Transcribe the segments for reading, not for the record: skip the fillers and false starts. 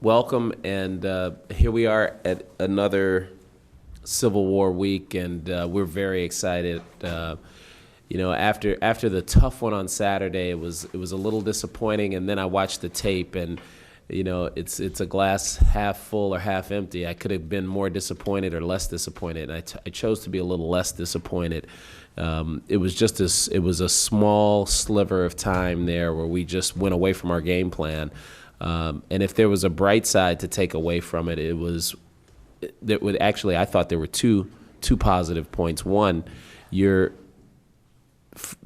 Welcome, and here we are at another Civil War week, and we're very excited. After the tough one on Saturday, it was a little disappointing, and then I watched the tape, and it's a glass half full or half empty. I could have been more disappointed or less disappointed, and I chose to be a little less disappointed. It was a small sliver of time there where we just went away from our game plan. And if there was a bright side to take away from it, I thought there were two positive points. One, the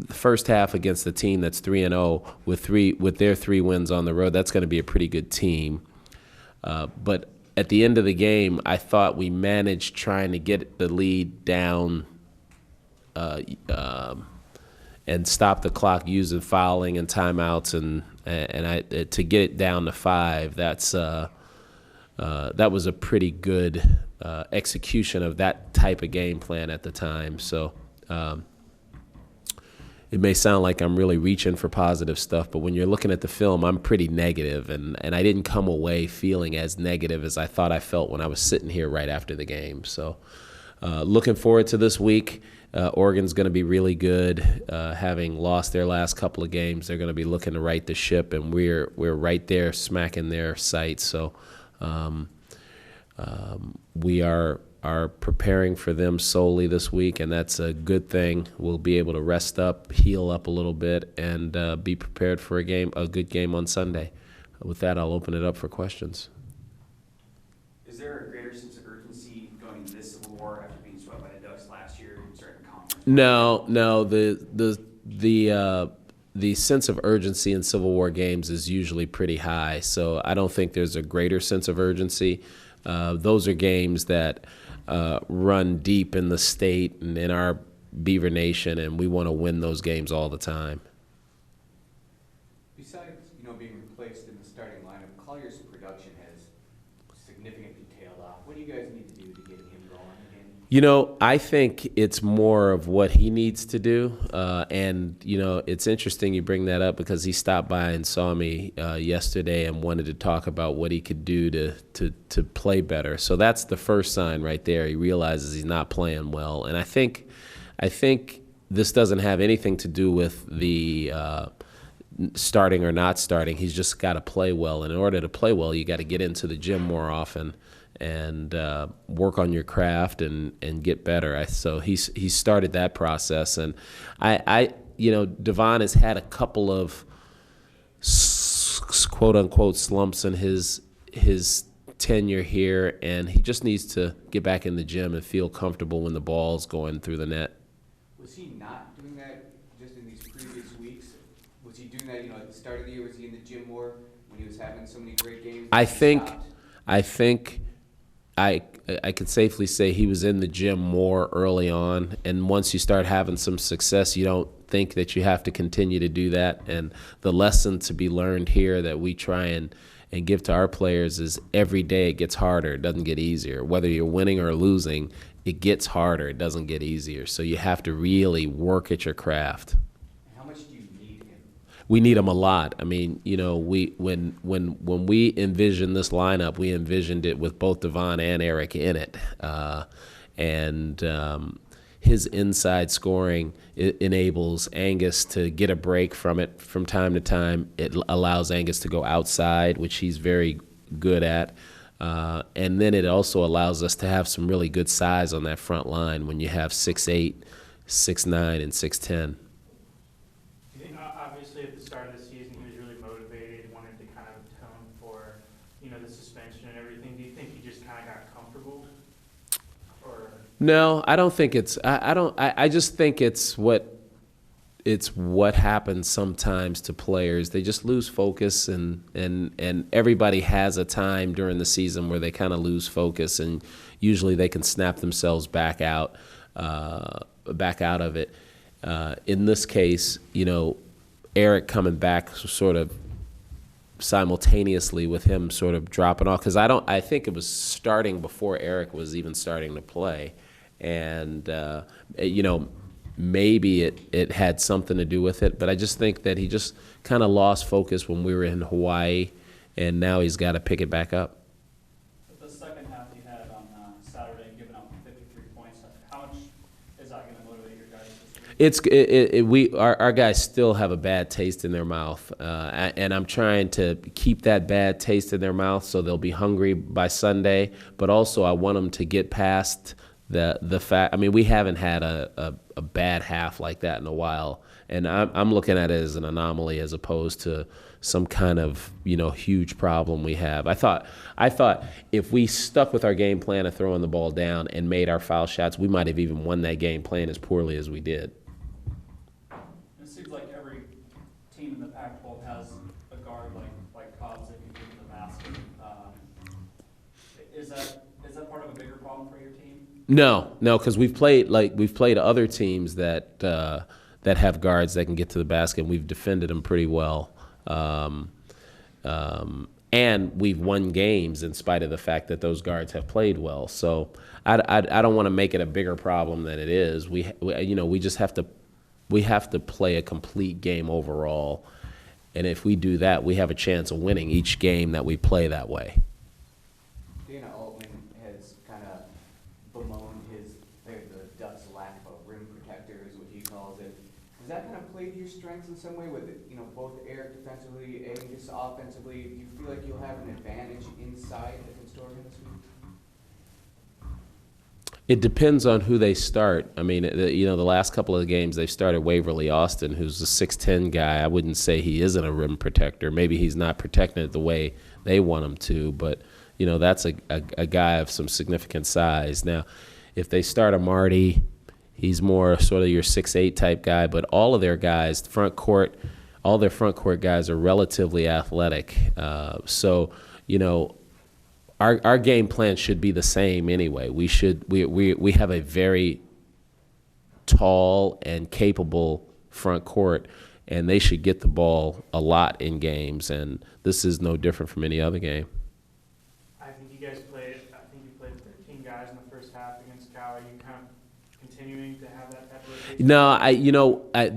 first half against the team that's 3-0 with their 3 wins on the road, that's going to be a pretty good team. But at the end of the game, I thought we managed trying to get the lead down and stop the clock using fouling and timeouts and to get it down to 5. That was a pretty good execution of that type of game plan at the time. So it may sound like I'm really reaching for positive stuff, but when you're looking at the film, I'm pretty negative, and I didn't come away feeling as negative as I thought I felt when I was sitting here right after the game. So looking forward to this week. Oregon's going to be really good. Having lost their last couple of games, they're going to be looking to right the ship, and we're right there smacking their sights. So we are preparing for them solely this week, and that's a good thing. We'll be able to rest up, heal up a little bit, and be prepared for a good game on Sunday. With that, I'll open it up for questions. Is there a greater sense of urgency going into this Civil War after being swept by the Ducks last year and starting the conference? No. The sense of urgency in Civil War games is usually pretty high, so I don't think there's a greater sense of urgency. Those are games that run deep in the state and in our Beaver Nation, and we want to win those games all the time. Besides, being replaced in the starting lineup, Collier's production has significantly tailed off. What do you guys need to do to get him going again? I think it's more of what he needs to do. And it's interesting you bring that up because he stopped by and saw me yesterday and wanted to talk about what he could do to play better. So that's the first sign right there. He realizes he's not playing well. And I think this doesn't have anything to do with the starting or not starting. He's just got to play well. And in order to play well, you got to get into the gym more often and work on your craft and get better. So he started that process, and Devon has had a couple of quote unquote slumps in his tenure here, and he just needs to get back in the gym and feel comfortable when the ball's going through the net. Was he not doing that just in these previous weeks? Was he doing that at the start of the year? Was he in the gym more when he was having so many great games? I think I could safely say he was in the gym more early on, and once you start having some success, you don't think that you have to continue to do that. And the lesson to be learned here that we try and give to our players is every day it gets harder. It doesn't get easier. Whether you're winning or losing, it gets harder. It doesn't get easier. So you have to really work at your craft. How much do you need him? We need him a lot. I mean, when we envisioned this lineup, we envisioned it with both Devon and Eric in it, and his inside scoring enables Angus to get a break from it from time to time. It allows Angus to go outside, which he's very good at, and then it also allows us to have some really good size on that front line when you have 6'8", 6'9", and 6'10". Obviously, at the start of the season, he was really motivated, wanted to kind of atone for, the suspension and everything. Do you think he just kind of got comfortable? Or No, I don't think it's. I don't. I just think it's what happens sometimes to players. They just lose focus, and everybody has a time during the season where they kind of lose focus, and usually they can snap themselves back out of it. In this case, Eric coming back sort of simultaneously with him sort of dropping off, because I think it was starting before Eric was even starting to play, and maybe it had something to do with it, but I just think that he just kind of lost focus when we were in Hawaii, and now he's got to pick it back up. But the second half you had on Saturday, giving up 53 points, how much is that going to motivate your guys this week? Our guys still have a bad taste in their mouth, and I'm trying to keep that bad taste in their mouth so they'll be hungry by Sunday. But also, I want them to get past the fact. I mean, we haven't had a bad half like that in a while, and I'm looking at it as an anomaly as opposed to some kind of huge problem we have. I thought if we stuck with our game plan of throwing the ball down and made our foul shots, we might have even won that game playing as poorly as we did. It seems like every team in the Pac-12 has a guard like Cobbs that can get to the basket. Is that part of a bigger problem for your team? No, because we've played other teams that have guards that can get to the basket, and we've defended them pretty well. And we've won games in spite of the fact that those guards have played well. So I don't want to make it a bigger problem than it is. We just have to play a complete game overall, and if we do that, we have a chance of winning each game that we play that way. Dana Altman has kind of bemoaned the Ducks' lack of a rim protector, is what he calls it. Does that kind of play to your strengths in some way with both Eric defensively and just offensively? Do you feel like you'll have an advantage inside against Oregon this week? It depends on who they start. I mean, the last couple of games they've started Waverly Austin, who's a 6'10" guy. I wouldn't say he isn't a rim protector. Maybe he's not protecting it the way they want him to, but that's a guy of some significant size. Now, if they start a Marty, he's more sort of your 6'8" type guy, but all of their guys, all their front court guys are relatively athletic. So our game plan should be the same anyway. We have a very tall and capable front court, and they should get the ball a lot in games, and this is no different from any other game. I think you played 13 guys in the first half against Cal. Are you kind of continuing to have that type of rotation? No,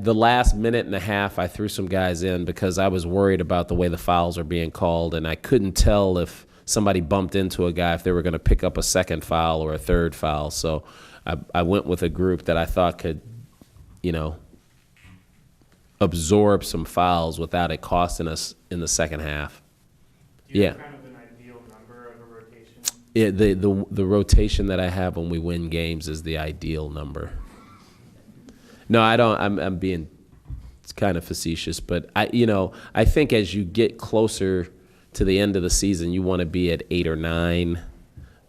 the last minute and a half, I threw some guys in because I was worried about the way the fouls are being called, and I couldn't tell if somebody bumped into a guy if they were going to pick up a second foul or a third foul. So I went with a group that I thought could, absorb some fouls without it costing us in the second half. Do you Yeah. have kind of an ideal number of a rotation? Yeah, the rotation that I have when we win games is the ideal number. No, I don't. I'm being kind of facetious, but I think as you get closer to the end of the season, you want to be at 8 or 9,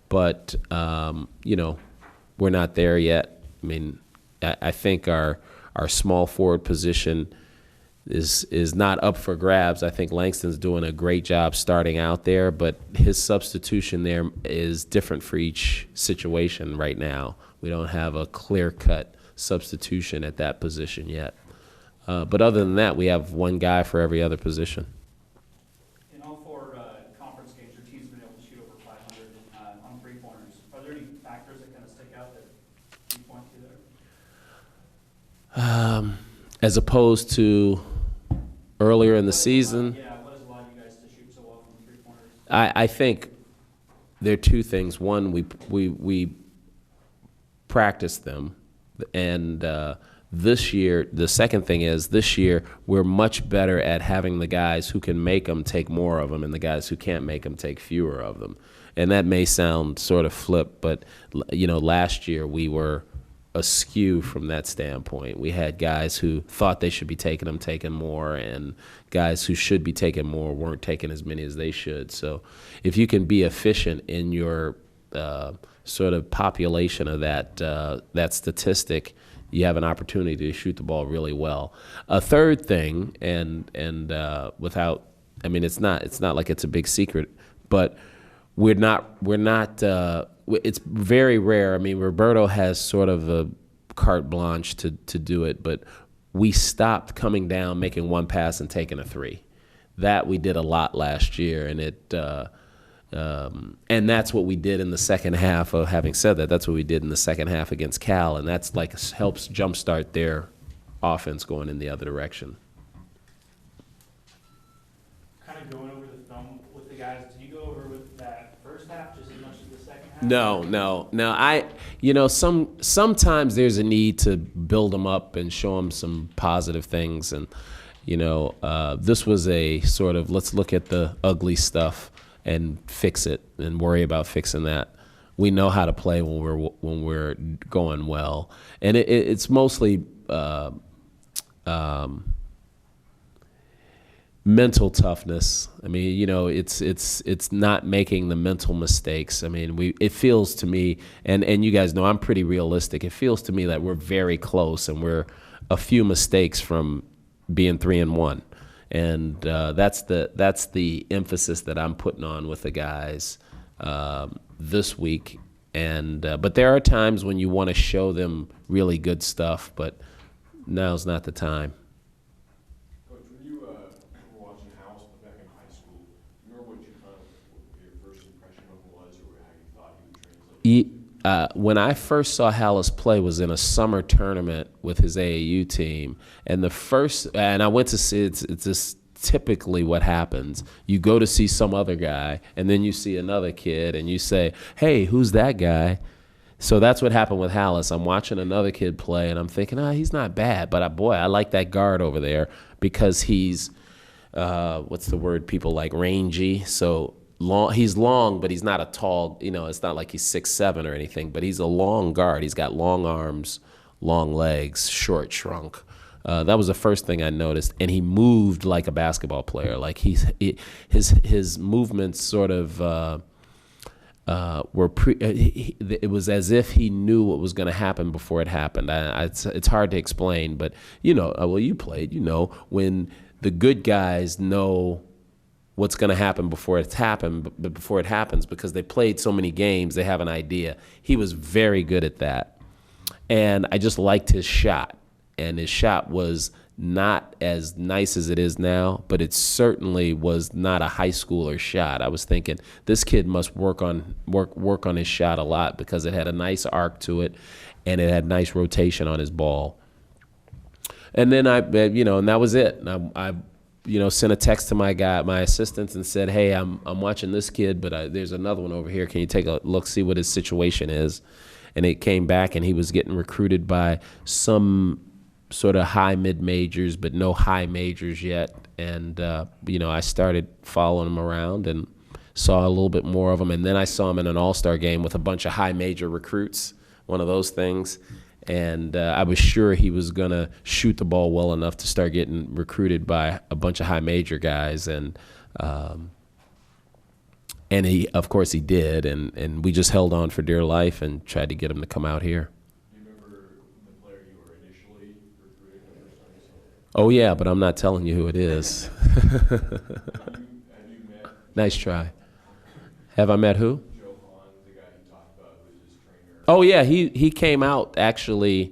but we're not there yet. I mean, I think our small forward position is not up for grabs. I think Langston's doing a great job starting out there, but his substitution there is different for each situation right now. We don't have a clear-cut substitution at that position yet. But other than that, we have one guy for every other position. In all four conference games, your team's been able to shoot over 500 on three-pointers. Are there any factors that kind of stick out that you point to there? As opposed to earlier in the season, Yeah, what has allowed you guys to shoot so well from three-pointers? I think there are two things. One, we practice them, and this year, the second thing is this year we're much better at having the guys who can make them take more of them and the guys who can't make them take fewer of them. And that may sound sort of flip, but last year we were askew from that standpoint. We had guys who thought they should be taking them, taking more, and guys who should be taking more weren't taking as many as they should. So if you can be efficient in your sort of population of that statistic, you have an opportunity to shoot the ball really well. A third thing, and without, I mean, it's not like it's a big secret, but we're not. It's very rare. I mean, Roberto has sort of a carte blanche to do it, but we stopped coming down, making one pass, and taking a three. That we did a lot last year, and and that's what we did in the second half. Of having said that, that's what we did in the second half against Cal, and that's like helps jumpstart their offense going in the other direction. Kind of going over the film with Did you go over with that first half just as much as the second half? No. Sometimes there's a need to build them up and show them some positive things, and this was a sort of let's look at the ugly stuff and fix it and worry about fixing that. We know how to play when we're going well, and it's mostly mental toughness. I mean, it's not making the mental mistakes. I mean, it feels to me, and you guys know I'm pretty realistic. It feels to me that we're very close, and we're a few mistakes from being 3-1, and that's the emphasis that I'm putting on with the guys this week. And but there are times when you want to show them really good stuff, but now's not the time. Coach, when you were watching House back in high school, do you remember what your first impression of him was, or how you thought he would translate? When I first saw Hallis play was in a summer tournament with his AAU team, and I went to see it's just typically what happens. You go to see some other guy, and then you see another kid, and you say, "Hey, who's that guy?" So that's what happened with Hallis. I'm watching another kid play, and I'm thinking, he's not bad, but I like that guard over there because he's, what's the word people like, rangy. So long, he's long, but he's not a tall, it's not like he's 6'7" or anything, but he's a long guard. He's got long arms, long legs, short shrunk. That was the first thing I noticed, and he moved like a basketball player. Like his movements sort of it was as if he knew what was going to happen before it happened. It's hard to explain, but you played. When the good guys know what's going to happen before it's happened, but before it happens, because they played so many games, they have an idea. He was very good at that, and I just liked his shot. And his shot was not as nice as it is now, but it certainly was not a high schooler shot. I was thinking this kid must work on his shot a lot because it had a nice arc to it, and it had nice rotation on his ball. And then and that was it. And I sent a text to my assistants, and said, "Hey, I'm watching this kid, but there's another one over here. Can you take a look, see what his situation is?" And it came back, and he was getting recruited by some sort of high mid-majors, but no high majors yet. And, I started following him around and saw a little bit more of him. And then I saw him in an all-star game with a bunch of high major recruits, one of those things. And I was sure he was going to shoot the ball well enough to start getting recruited by a bunch of high major guys. And he, of course, he did. And we just held on for dear life and tried to get him to come out here. Oh, yeah, but I'm not telling you who it is. Have you met? Nice try. Have I met who? Joe Hahn, the guy you talked about, who's his trainer. Oh, yeah, he came out, actually,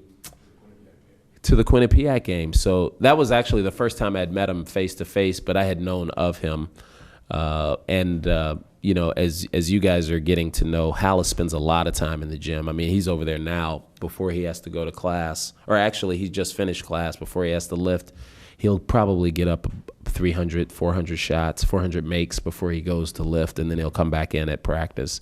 to the Quinnipiac game. So that was actually the first time I'd met him face-to-face, but I had known of him. As you guys are getting to know, Hallis spends a lot of time in the gym. I mean, he's over there now before he has to go to class. Or actually, he just finished class before he has to lift. He'll probably get up 300, 400 shots, 400 makes before he goes to lift, and then he'll come back in at practice.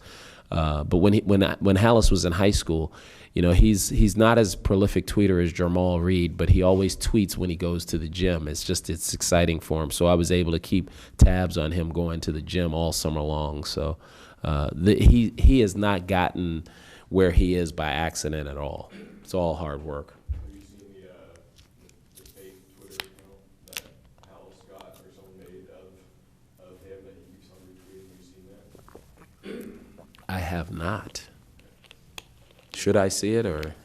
But when Hallis was in high school, he's not as prolific tweeter as Jamal Reed, but he always tweets when he goes to the gym. It's exciting for him. So I was able to keep tabs on him going to the gym all summer long. So he has not gotten where he is by accident at all. It's all hard work. Have you seen the fake Twitter account that Hallis got, or someone made of him that he keeps on retweeting? Have you seen that? I have not. Should I see it or?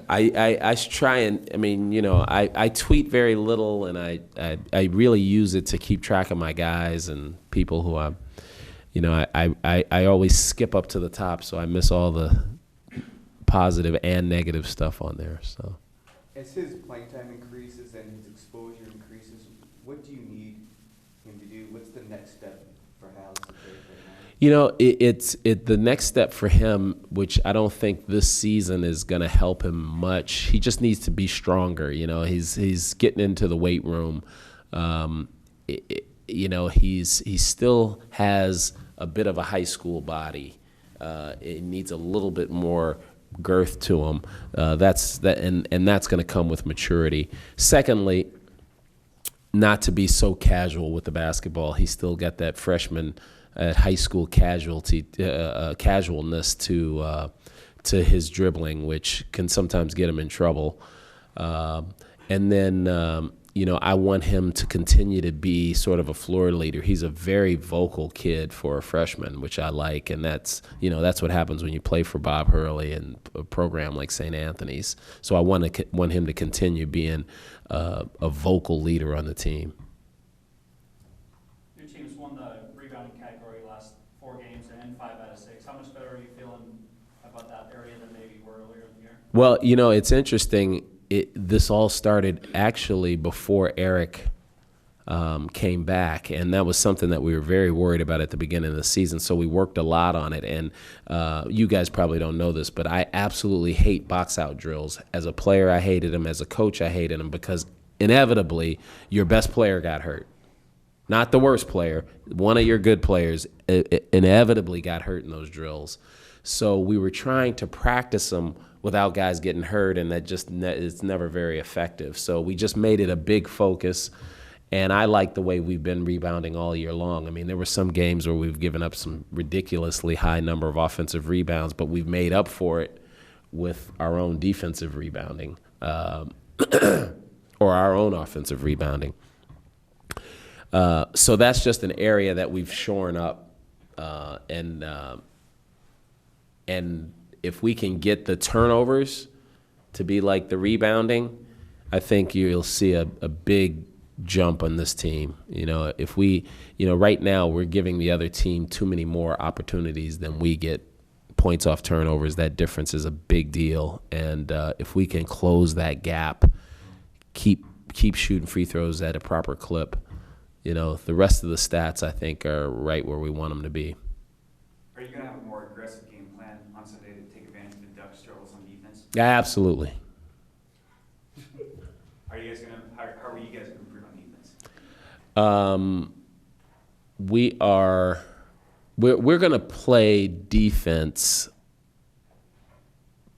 I try and I tweet very little, and I really use it to keep track of my guys and people who I always skip up to the top, so I miss all the positive and negative stuff on there. So as his playing time increases and his exposure increases, what do you need him to do? What's the next step for Hallis to take right now? It's the next step for him, which I don't think this season is going to help him much. He just needs to be stronger. He's getting into the weight room. he still has a bit of a high school body. It needs a little bit more girth to him. And that's going to come with maturity. Secondly, not to be so casual with the basketball. He's still got that freshman high school casualness to his dribbling, which can sometimes get him in trouble. And then, I want him to continue to be sort of a floor leader. He's a very vocal kid for a freshman, which I like, and that's what happens when you play for Bob Hurley and a program like St. Anthony's. So I want him to continue being a vocal leader on the team. Your team's won the rebounding category last 4 games and 5 out of 6. How much better are you feeling about that area than maybe you were earlier in the year? Well, it's interesting. This all started actually before Eric came back, and that was something that we were very worried about at the beginning of the season, so we worked a lot on it. And you guys probably don't know this, but I absolutely hate box-out drills. As a player, I hated them. As a coach, I hated them because inevitably your best player got hurt. Not the worst player. One of your good players inevitably got hurt in those drills. So we were trying to practice them without guys getting hurt, and that it's never very effective. So we just made it a big focus, and I like the way we've been rebounding all year long. I mean, there were some games where we've given up some ridiculously high number of offensive rebounds, but we've made up for it with our own defensive rebounding or our own offensive rebounding. So that's just an area that we've shorn up, and if we can get the turnovers to be like the rebounding, I think you'll see a big jump on this team. If we, right now we're giving the other team too many more opportunities than we get points off turnovers. That difference is a big deal. And if we can close that gap, keep shooting free throws at a proper clip, the rest of the stats, I think, are right where we want them to be. Are you going to have a more aggressive game plan on Sunday to take advantage of the Ducks' struggles on defense? Yeah, absolutely. How are you guys going to improve on defense? We're going to play defense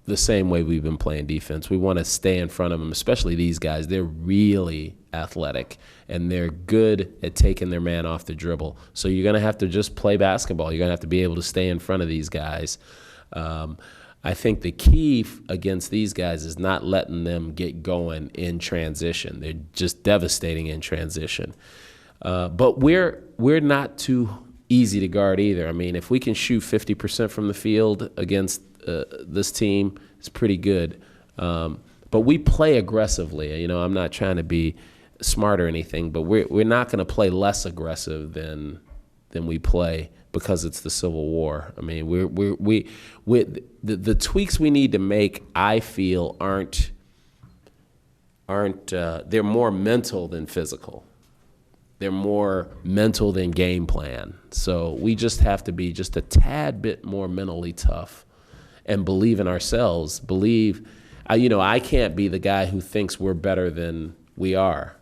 the same way we've been playing defense. We want to stay in front of them, especially these guys. They're really athletic, and they're good at taking their man off the dribble. So you're going to have to just play basketball. You're going to have to be able to stay in front of these guys. I think the key against these guys is not letting them get going in transition. They're just devastating in transition. But we're not too easy to guard either. I mean, if we can shoot 50% from the field against this team, it's pretty good. But we play aggressively. I'm not trying to be smart or anything, but we're not going to play less aggressive than we play because it's the Civil War. I mean, the tweaks we need to make, I feel, aren't they're more mental than physical. They're more mental than game plan. So we just have to be just a tad bit more mentally tough and believe in ourselves. I can't be the guy who thinks we're better than we are.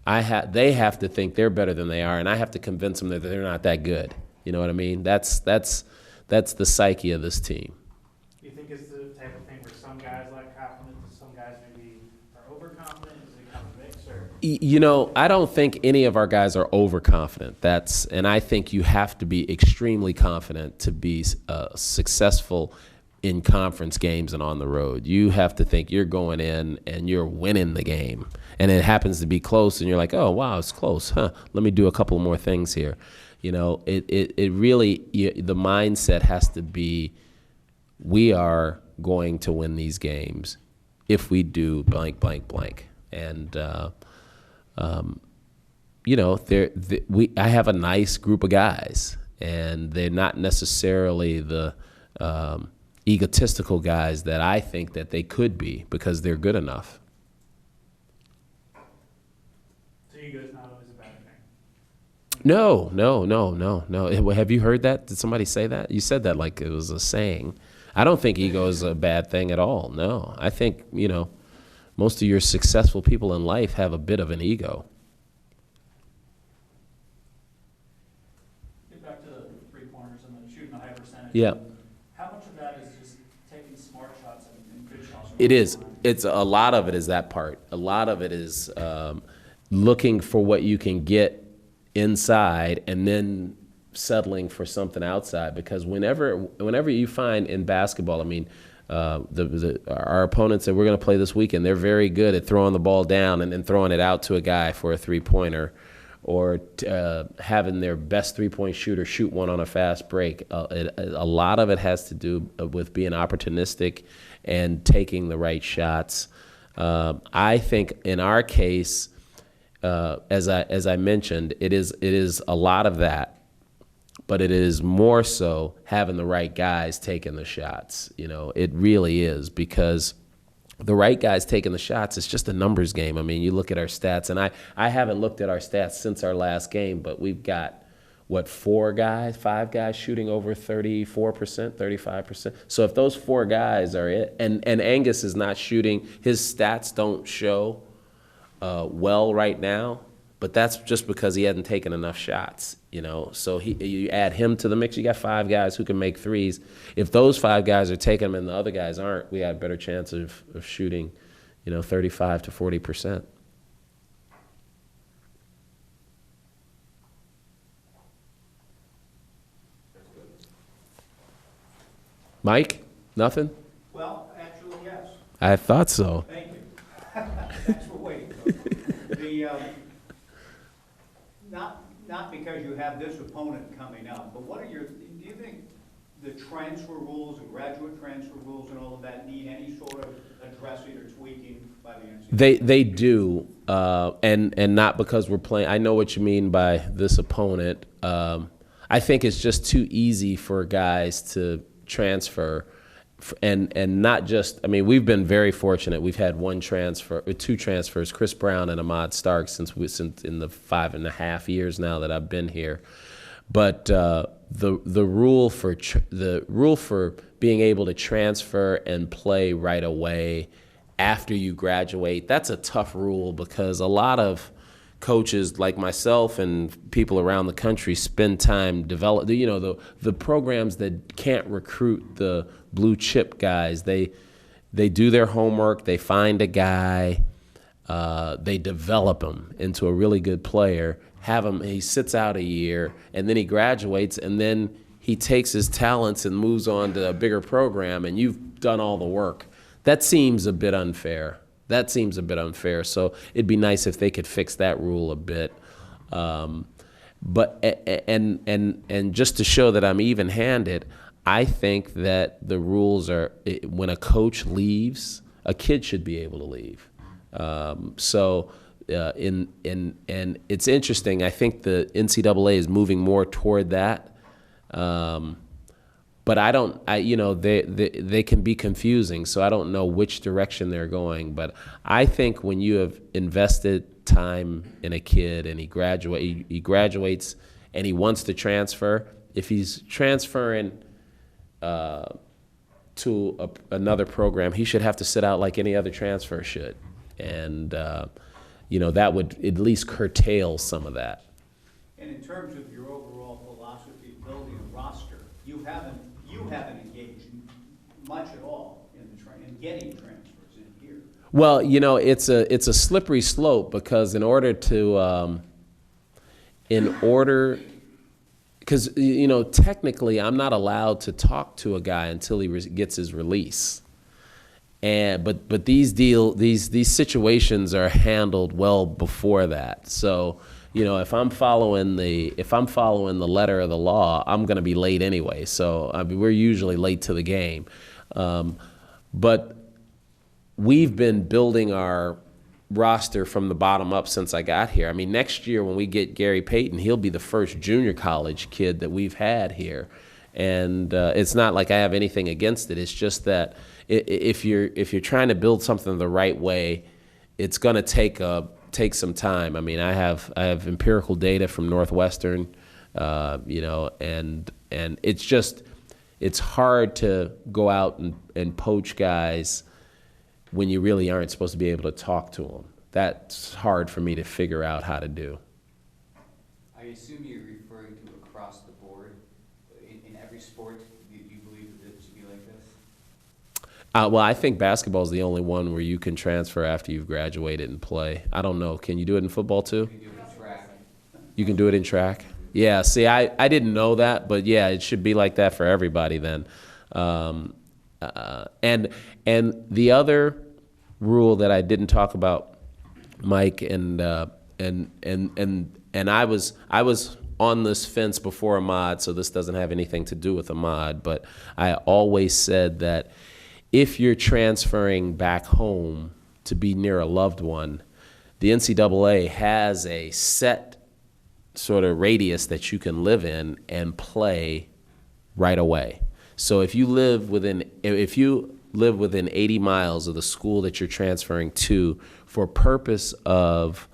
They have to think they're better than they are, and I have to convince them that they're not that good. You know what I mean? That's the psyche of this team. Do you think it's the type of thing where some guys lack confidence and some guys maybe are overconfident? Is it kind of a mix? Or? I don't think any of our guys are overconfident. And I think you have to be extremely confident to be successful in conference games and on the road. You have to think you're going in and you're winning the game. And it happens to be close, and you're like, oh, wow, it's close. Let me do a couple more things here. It really, the mindset has to be, we are going to win these games if we do blank, blank, blank. And, I have a nice group of guys, and they're not necessarily the egotistical guys that I think that they could be because they're good enough. So ego is not always a bad thing? No. Have you heard that? Did somebody say that? You said that like it was a saying. I don't think ego is a bad thing at all. No. I think, most of your successful people in life have a bit of an ego. back to the three-pointers and the shooting a high percentage. Yeah. How much of that is just taking smart shots and good shots? It is. It's a lot of it is that part. A lot of it is looking for what you can get inside and then settling for something outside. Because whenever you find in basketball, I mean, our opponents that we're going to play this weekend, they're very good at throwing the ball down and then throwing it out to a guy for a three-pointer, or having their best three-point shooter shoot one on a fast break. A lot of it has to do with being opportunistic and taking the right shots. I think in our case, as I mentioned, it is a lot of that. But it is more so having the right guys taking the shots. You know, it really is, because the right guys taking the shots, it's just a numbers game. I mean, you look at our stats, and I haven't looked at our stats since our last game, but we've got, what, 5 guys shooting over 34%, 35%. So if those 4 guys are it, and Angus is not shooting, his stats don't show well right now, but that's just because he hadn't taken enough shots, you know. So you add him to the mix, you got 5 guys who can make threes. If those 5 guys are taking them and the other guys aren't, we got a better chance of shooting, you know, 35 to 40%. Mike, nothing? Well, actually, yes. I thought so. Thank you. Thanks for waiting. Not because you have this opponent coming up, but do you think the transfer rules and graduate transfer rules and all of that need any sort of addressing or tweaking by the NCAA? They do, and not because we're playing. I know what you mean by this opponent. I think it's just too easy for guys to transfer, and not just. I mean, we've been very fortunate. We've had 2 transfers, Chris Brown and Ahmad Stark, since in the 5.5 years now that I've been here. But the rule for being able to transfer and play right away after you graduate, that's a tough rule, because a lot of coaches like myself and people around the country spend time developing, you know, the programs that can't recruit the blue chip guys. They do their homework, they find a guy, they develop him into a really good player, he sits out a year, and then he graduates, and then he takes his talents and moves on to a bigger program, and you've done all the work. That seems a bit unfair. So it'd be nice if they could fix that rule a bit. But just to show that I'm even-handed, I think that the rules are, when a coach leaves, a kid should be able to leave. And it's interesting. I think the NCAA is moving more toward that. But they can be confusing, so I don't know which direction they're going. But I think when you have invested time in a kid and he graduates and he wants to transfer, if he's transferring to another program, he should have to sit out like any other transfer should. And, that would at least curtail some of that. And in terms of your overall philosophy of building a roster, you haven't engaged much at all in getting transfers in here. Well, it's a slippery slope, because because technically I'm not allowed to talk to a guy until he gets his release. But these situations are handled well before that. So, if I'm following the letter of the law, I'm going to be late anyway. So, I mean, we're usually late to the game. But we've been building our roster from the bottom up since I got here. I mean, next year when we get Gary Payton, he'll be the first junior college kid that we've had here. And it's not like I have anything against it. It's just that if you're trying to build something the right way, it's going to take some time. I mean, I have empirical data from Northwestern, and it's hard to go out and poach guys when you really aren't supposed to be able to talk to them. That's hard for me to figure out how to do. I assume you're referring to across the board? In every sport, do you believe that it should be like this? Well, I think basketball is the only one where you can transfer after you've graduated and play. I don't know. Can you do it in football too? You can do it in track. You can do it in track? Yeah, see, I didn't know that, but yeah, it should be like that for everybody then. And the other rule that I didn't talk about, Mike, and I was on this fence before Ahmad, so this doesn't have anything to do with Ahmad, but I always said that if you're transferring back home to be near a loved one, the NCAA has a set sort of radius that you can live in and play right away. So if you live within 80 miles of the school that you're transferring to for purpose of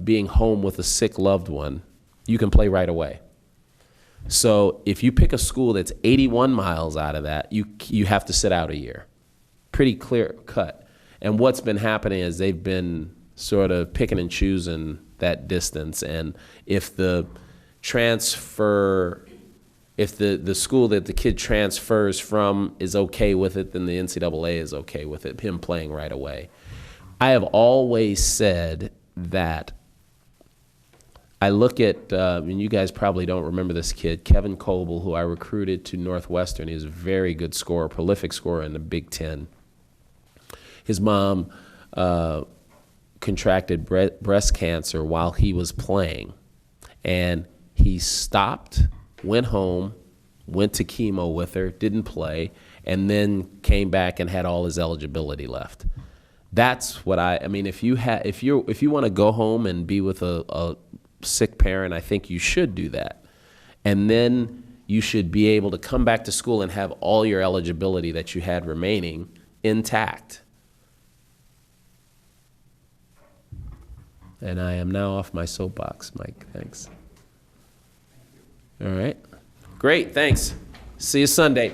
being home with a sick loved one, you can play right away. So if you pick a school that's 81 miles out of that, you have to sit out a year. Pretty clear cut. And what's been happening is they've been sort of picking and choosing that distance. And if the school that the kid transfers from is okay with it, then the NCAA is okay with it, him playing right away. I have always said that I look at, and you guys probably don't remember this kid, Kevin Coble, who I recruited to Northwestern. He's a very good scorer, prolific scorer in the Big Ten. His mom contracted breast cancer while he was playing, and he stopped, went home, went to chemo with her, didn't play, and then came back and had all his eligibility left. That's what I mean. If you want to go home and be with a sick parent, I think you should do that, and then you should be able to come back to school and have all your eligibility that you had remaining intact. And I am now off my soapbox, Mike. Thanks. All right. Great. Thanks. See you Sunday.